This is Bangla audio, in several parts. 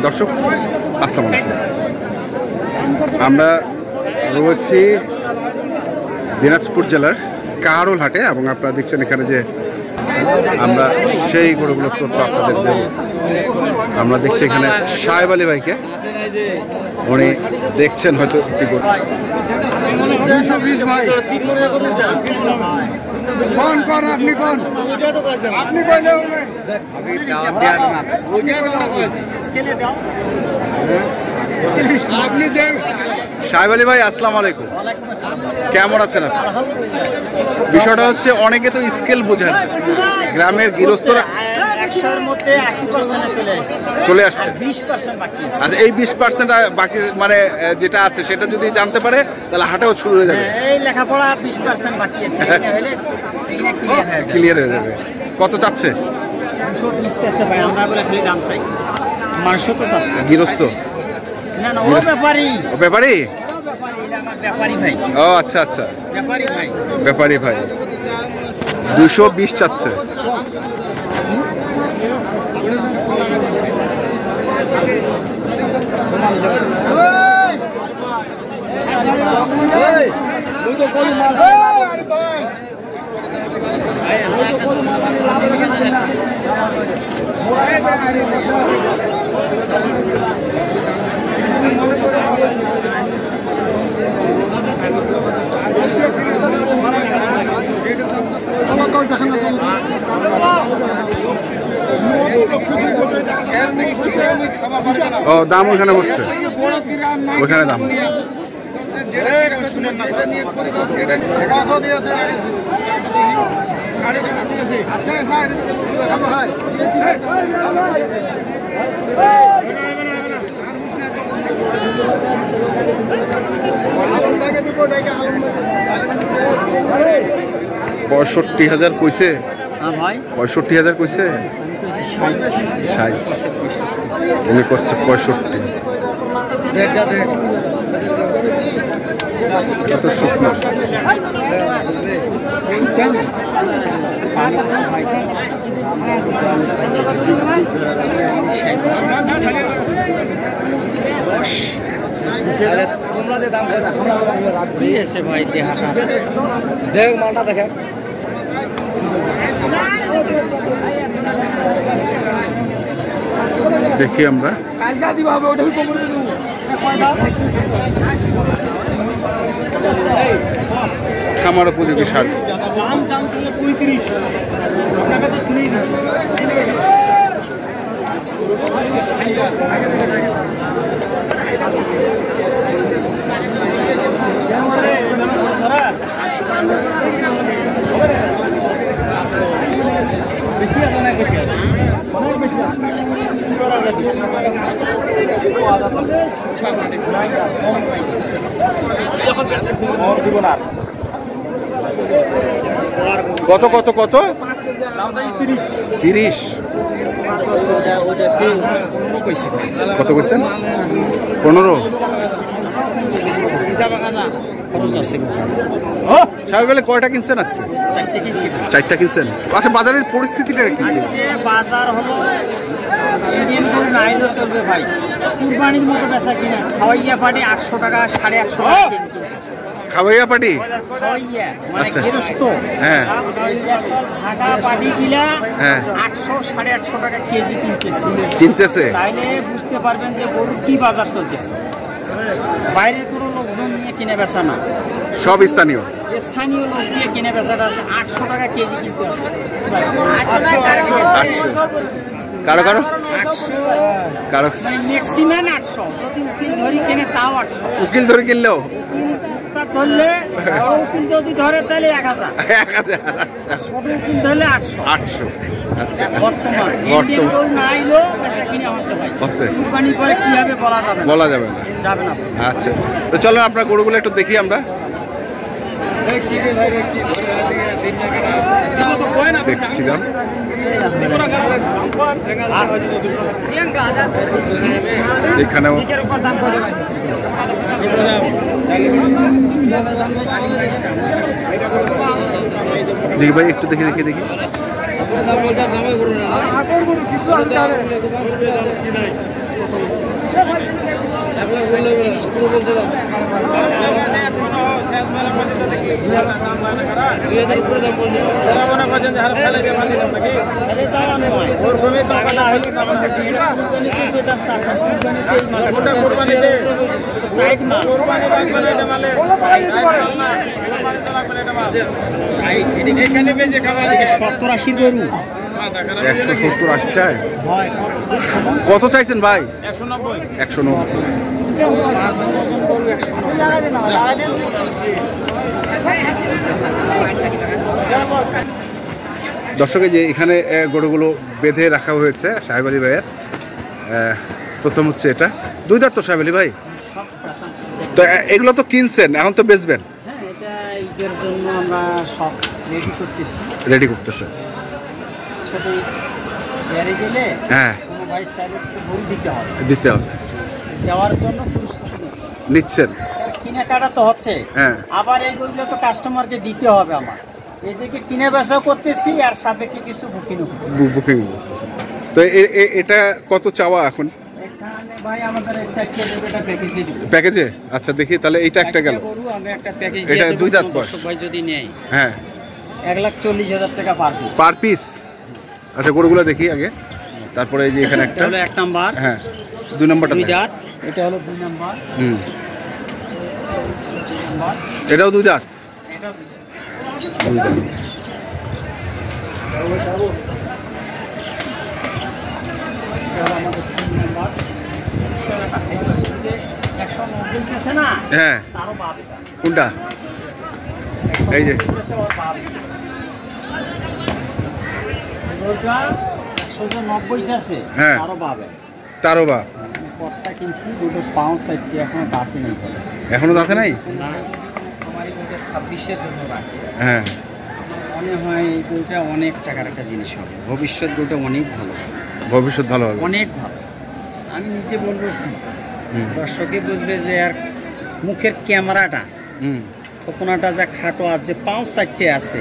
দর্শক আসসালামু আলাইকুম, আমরা রয়েছি দিনাজপুর জেলার কাহারোল হাটে এবং আপনারা দেখছেন এখানে যে আমরা সেই গরুগুলোর তথ্য আপনাদের দেব। আমরা দেখছি এখানে সাহেব আলী ভাইকে, উনি দেখছেন হয়তো একটি গরু। সাহেব আলী ভাই আসসালামু আলাইকুম, কেমন আছেন আপনি? বিষয়টা হচ্ছে অনেকে তো স্কেল বোঝেন, গ্রামের গৃহস্থরা চলে আসছে, আচ্ছা এই 20% বাকি মানে যেটা আছে সেটা যদি জানতে পারে তাহলে হাটেও শুরু হয়ে যাবে। লেখাপড়া 20% বাকি আছে, ক্লিয়ার হয়ে যাবে। কত চাচ্ছে? 220 চাচ্ছে ভাই, আমরা বলে খালি দাম চাই। মানুষ তো চাচ্ছে গৃহস্থ না না, ও ব্যাপারী। ও ব্যাপারী, ব্যাপারী ভাই। ও আচ্ছা আচ্ছা, ব্যাপারী ভাই, ব্যাপারী ভাই 220 চাচ্ছে। ও দাম ওইখানে হচ্ছে, ওইখানে দাম পঁয়ষট্টি হাজার কইছে, 65,000 কইছে, 60 উনি করছে 65। এটা তো শুকনো। তোমরা যে দাম দিয়েছে ভাই, দেহাটা দেখ, মালটা দেখে দেখি আমরা খামার উপযোগী সার। কত কত কত? 30। কত কইছেন? 15। সাহেব বলে কয়টা কিনছেন আজকে? 4টে কিনছি। 4টা কিনছেন। আচ্ছা বাজারের পরিস্থিতিটা কি? আজকে বাজার হলো ইন্ডিয়ান গরু নাইলো চলবে ভাই, কুরবানির মতো বেচা কিনা। খাওয়াইয়া পাটি 800 টাকা, 850 টাকা কেজি। খাওয়াইয়া পাটি খাওয়াইয়া মানে গৃহস্থ, হ্যাঁ ঢাকা পাটি কিলা হ্যাঁ 800 850 টাকা কেজি কিনতেছে। তাইলে বুঝতে পারবেন যে গরুর কি বাজার চলতেছে। বাইরের কোনো লোকজন নিয়ে কিনে বেচা না, সব স্থানীয় স্থানীয় লোক দিয়ে কিনে বেচাটা আছে। 800 টাকা কেজি কিনতে আসে, 800 কারো কারো 800 কারো ম্যাক্সিমাম 800। যদি উকিল ধরি কিনে তাও 800। উকিল ধরে কিনলেও ধরলে বড় উকিল যদি ধরে তাহলে 1000। 1000। আচ্ছা ছোট উকিল ধরলে 800। আচ্ছা বর্তমান ইন্ডিয়ান গরু না আইলেও বেচা কিনে হচ্ছে ভাই। কুরবানি করে কি হবে বলা যাবে না। যাবে না। আচ্ছা তো চলো আপনার গরুগুলো একটু দেখি আমরা। দেখছিলাম এখানেও দেখি ভাই একটু দেখি দেখি দেখি গরু 170-80 চাই। কত চাইছেন ভাই? 190। দর্শকে যে এখানে গরুগুলো বেঁধে রাখা হয়েছে সাহেব আলী ভাইয়ের, প্রথম হচ্ছে এটা 2 দাঁত তো সাহেব আলী ভাই, তো এগুলো তো কিনছেন, এখন তো বেচবেন? হ্যাঁ, এটা ঈদের জন্য আমরা সব রেডি করতেছে। হ্যাঁ, দিতে হবে, দেওয়ার জন্য নিচ্ছেন, কেনাকাটা তো হচ্ছে। হ্যাঁ, আবার এই গরুগুলো তো কাস্টমারকে দিতে হবে আমার, এদিকে কিনে বেচা করতেছি আর সাপেক্ষে কিছু বুকিং করতেছে। তো এটা কত চাওয়া এখন ভাই? আমাদের প্যাকেজে। আচ্ছা দেখি তাহলে এইটা একটা গেল, এটা 2 দাঁত বয়স ভাই যদি নেয়। হ্যাঁ, 1,40,000 টাকা পার পিস। আচ্ছা গরুগুলো দেখি আগে, তারপরে এই যে এখানে একটা হলো 1 নাম্বার। হ্যাঁ, 2 নাম্বারটা 2 দাঁত, এটা হলো 2 নাম্বার। এটাও 2 দাঁত, এটা 2 দাঁত। হ্যাঁ, কোনটা? এই যে 190 আছে। হ্যাঁ, তারও বা পথটা কিনছি, দুটো পাউন্ড সাইডটি এখনো দাঁতে নেই। এখনো দাঁতে নাই? আমার এই 26-এর জন্য রাখি। হ্যাঁ, মনে হয় গরুটা অনেক টাকার একটা জিনিস হবে, ভবিষ্যৎ গরুটা অনেক ভালো, ভবিষ্যৎ ভালো হবে, অনেক ভালো। আমি নিজে বলবো কি, দর্শকে বুঝবে যে আর মুখের ক্যামেরাটা, থোপনাটা যা খাটো আর যে পাউন্ড সাইডটি আছে,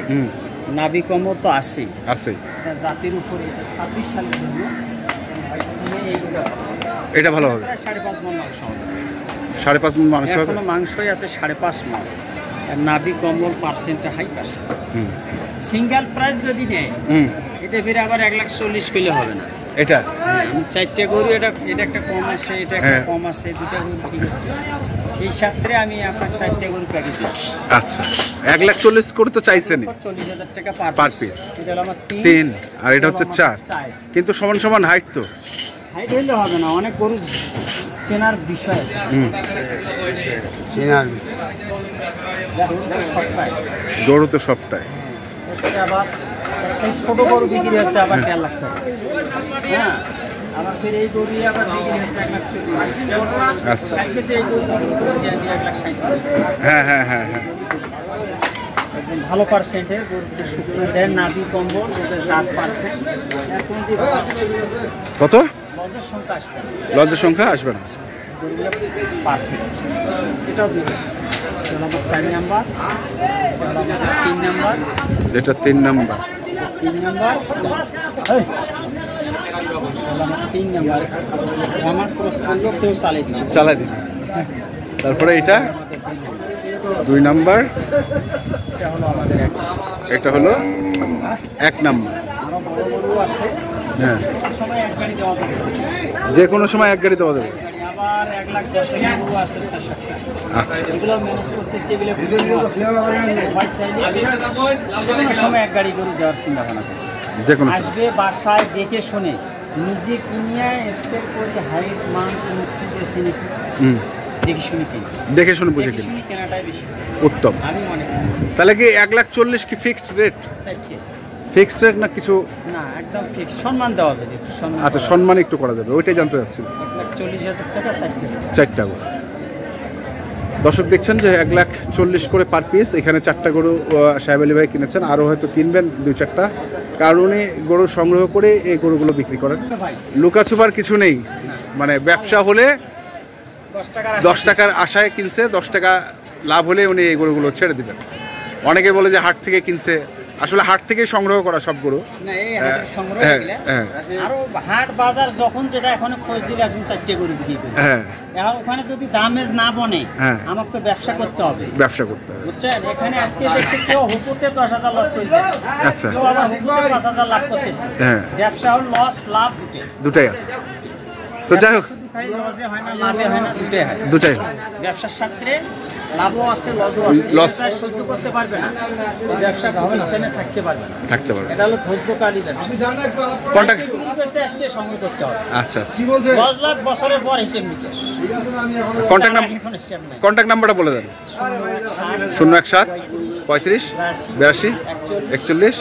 নাভি কমর তো আছে, এটা জাতির উপরে। এটা 26 সালের জন্য এটা ভালো হবে। 5.5 মণ মাংস হবে, 5.5 মণ মাংস হবে, এখনো মাংসই আছে 5.5 মণ। আর নাভি কমল পার্সেন্টটা হাই পার্সেন্ট। সিঙ্গেল প্রাইস যদি নেয়, এটা ফিরে আবার 1,40,000 কইলে হবে না। এটা 4টে গরু, এটা একটা কম আছে, এটা একটা কম আছে, 2টা গরু ঠিক আছে। এই সাথে আমি আপনার 4টে গরু প্যাকেজ দিচ্ছি। আচ্ছা, 1,40,000 করে তো চাইছেন, 40,000 টাকা পার পিস। এটা হলো আমার 3 আর এটা হচ্ছে 4, কিন্তু সমান সমান হাইট তো। হাইট হইলে হবে না, অনেক গরু চেনার বিষয় আছে। চেনার গরু তো সবটাই। আবার ছোট গরু বিক্রি হচ্ছে আবার 1.5 লাখ টাকা। হ্যাঁ, আবার ফির এই গরু আবার বিক্রি হচ্ছে 1,40,000। আচ্ছা, এই গরু করছি আমি 1,60,000। হ্যাঁ হ্যাঁ হ্যাঁ হ্যাঁ, একদম ভালো পার্সেন্টের গরুকে শুকনো দেয়, নাভি কম্বল, যেটা 7%। কত? লজের সংখ্যা আসবে, লজের সংখ্যা আসবে না। পারফেক্ট। এটাও 2 দাঁত, এটা আমার 4 নাম্বার, এটা আমার 3 নাম্বার, এটা 3 নাম্বার, 3 নাম্বার, এই আমার 3 নাম্বার। আমার ক্রস করলো কেউ চালাই দিন। তারপরে এটা 2 নাম্বার, এটা হলো আমাদের এটা হলো 1 নাম্বার। আরো বড় বড় আছে, হ্যাঁ, সময় এক গাড়ি দেওয়া যাবে, যে কোনো সময় 1 গাড়ি দেওয়া যাবে। আবার 1,10,000 গরু আছে 6-7। আচ্ছা, এগুলো ম্যানেজ করতেছি, এগুলো হোয়াইট চাইলে যে কোনো সময় 1 গাড়ি গরু দেওয়ার চিন্তা ভাবনা করি। যে কোনো আসবে, বাসায় দেখে শুনে নিজে কিনিয়ে স্কেল করে হাইট মান দেখে শুনে কিনি, দেখে শুনে বুঝে কিনি, কেনাটাই বেশি উত্তম। আমি মনে করি। তাহলে কি 1,40,000 কি ফিক্সড রেট? 4টে ফিক্সড রেট না কিছু? না, একদম ফিক্স, সম্মান দেওয়া যাবে, একটু সম্মান। আচ্ছা, সম্মান একটু করা যাবে, ওইটাই জানতে চাচ্ছি। 1,40,000 টাকা 4টা গরু। দর্শক দেখছেন যে 1,40,000 করে পার পিস। এখানে 4টা গরু সাহেব আলী ভাই কিনেছেন, আরও হয়তো কিনবেন 2-4টা, কারণ উনি গরু সংগ্রহ করে এই গরুগুলো বিক্রি করেন। লুকাছুপার কিছু নেই, মানে ব্যবসা হলে 10 টাকার আশায় কিনছে, 10 টাকা লাভ হলে উনি এই গরুগুলো ছেড়ে দিবেন। অনেকে বলে যে হাট থেকে কিনছে, আসলে হাট থেকে সংগ্রহ করা সব গরু। না এই হাটের সংগ্রহ হ্যাঁ, এগুলা। হ্যাঁ। আরো হাট বাজার যখন যেটা এখন খোঁজ দিলে একজন 4টে গরু বিক্রি করে। হ্যাঁ, এখন ওখানে যদি দামে না বনে হ্যাঁ। আমাকে তো ব্যবসা করতে হবে, ব্যবসা করতে হবে। বুঝছেন? এখানে আজকে দেখছি কেউ হুকুতে 10,000 লস করতেছে, আচ্ছা। কেউ আবার হুকুতে 5,000 লাভ করতেছে। হ্যাঁ। ব্যবসা হল লস লাভ দুটাই আছে। তো যাই হোক, শুধু খালি লসে হয় না, লাভে হয় না, দুটোই হয়। দুটাই। ব্যবসার সাথে লাভও আছে, লসও আছে। লস। ব্যবসা সহ্য করতে পারবে না, ব্যবসা প্রতিষ্ঠানে থাকতে পারবে না। থাকতে পারবে। এটা হলো ধৈর্যকালী ব্যবসা। কন্টাক্ট। আজকে বিক্রি করছে, আজকে সংগ্রহ করতে হবে। আচ্ছা, লস লাভ বছরের পর হিসেব নিকেশ। কন্টাক্ট তার নাম্বার, আগে কোনো হিসেব নাই। কন্টাক্ট নাম্বারটা বলে দেন। 017 35 82 41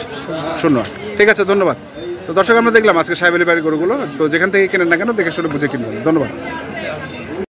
08। ঠিক আছে, ধন্যবাদ। তো দর্শক, আমরা দেখলাম আজকে সাহেব আলী বাড়ির গরুগুলো। তো যেখান থেকে কেনেন না কেন দেখে শুনে বুঝে কিনবেন। ধন্যবাদ।